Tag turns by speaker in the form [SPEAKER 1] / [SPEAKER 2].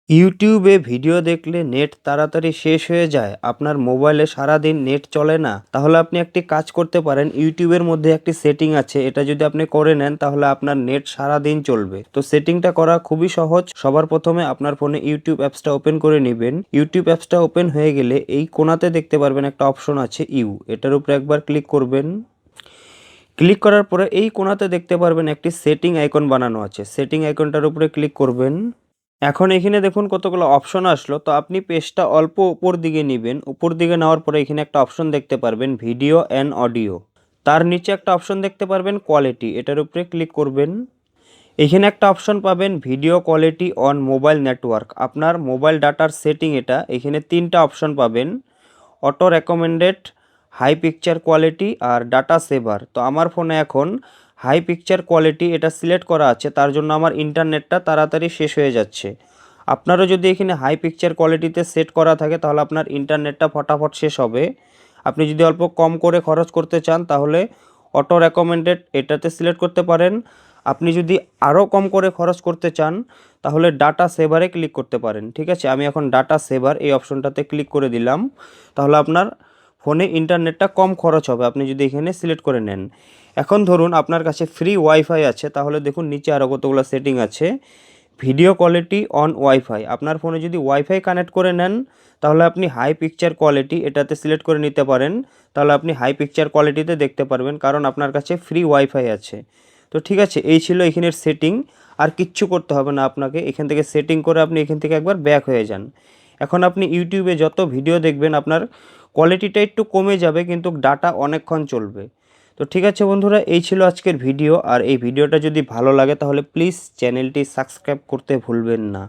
[SPEAKER 1] ইউটিউবে ভিডিও দেখলে নেট তাড়াতাড়ি শেষ হয়ে যায়, আপনার মোবাইলে সারাদিন নেট চলে না, তাহলে আপনি একটি কাজ করতে পারেন। ইউটিউবের মধ্যে একটি সেটিং আছে, এটা যদি আপনি করে নেন তাহলে আপনার নেট সারাদিন চলবে। তো সেটিংটা করা খুবই সহজ। সবার প্রথমে আপনার ফোনে ইউটিউব অ্যাপসটা ওপেন করে নেবেন। ইউটিউব অ্যাপসটা ওপেন হয়ে গেলে এই কোণাতে দেখতে পারবেন একটা অপশন আছে এটার উপরে একবার ক্লিক করবেন। ক্লিক করার পরে এই কোণাতে দেখতে পারবেন একটি সেটিং আইকন বানানো আছে, সেটিং আইকনটার উপরে ক্লিক করবেন। এখন এখানে দেখুন কতগুলো অপশন আসলো, তো আপনি পেজটা অল্প উপর দিকে নেবেন। উপর দিকে নেওয়ার পরে এখানে একটা অপশন দেখতে পারবেন ভিডিও অ্যান্ড অডিও। তার নিচে একটা অপশন দেখতে পারবেন কোয়ালিটি, এটার উপরে ক্লিক করবেন। এখানে একটা অপশন পাবেন video quality on mobile network, আপনার মোবাইল ডাটার সেটিং এটা। এখানে তিনটা অপশন পাবেন, auto recommended, high picture quality আর ডাটা সেভার। তো আমার ফোনে এখন হাই পিকচার কোয়ালিটি এটা সিলেক্ট করা আছে, তার জন্য আমার ইন্টারনেটটা তাড়াতাড়ি শেষ হয়ে যাচ্ছে। আপনারও যদি এখানে হাই পিকচার কোয়ালিটিতে সেট করা থাকে তাহলে আপনার ইন্টারনেটটা ফটাফট শেষ হবে। আপনি যদি অল্প কম করে খরচ করতে চান তাহলে অটো রেকমেন্ডেড এটাতে সিলেক্ট করতে পারেন। আপনি যদি আরও কম করে খরচ করতে চান তাহলে ডাটা সেভারে ক্লিক করতে পারেন। ঠিক আছে, আমি এখন ডাটা সেভার এই অপশনটাতে ক্লিক করে দিলাম। তাহলে আপনার ফোনে ইন্টারনেটটা কম খরচ হবে আপনি যদি এখানে সিলেক্ট করে নেন। এখন ধরুন আপনার কাছে ফ্রি ওয়াইফাই আছে, তাহলে দেখুন নিচে আরও কতগুলো সেটিং আছে। ভিডিও কোয়ালিটি অন ওয়াইফাই, আপনার ফোনে যদি ওয়াইফাই কানেক্ট করে নেন তাহলে আপনি হাই পিকচার কোয়ালিটি এটাতে সিলেক্ট করে নিতে পারেন। তাহলে আপনি হাই পিকচার কোয়ালিটিতে দেখতে পারবেন, কারণ আপনার কাছে ফ্রি ওয়াইফাই আছে। তো ঠিক আছে, এই ছিল এখানের সেটিং। আর কিচ্ছু করতে হবে না আপনাকে, এখান থেকে সেটিং করে আপনি এখান থেকে একবার ব্যাক হয়ে যান। এখন আপনি ইউটিউবে যত ভিডিও দেখবেন আপনার কোয়ালিটিটা একটু কমে যাবে, কিন্তু ডাটা অনেকক্ষণ চলবে। তো ঠিক আছে বন্ধুরা, এই ছিল আজকের ভিডিও। আর এই ভিডিওটা যদি ভালো লাগে তাহলে প্লিজ চ্যানেলটি সাবস্ক্রাইব করতে ভুলবেন না।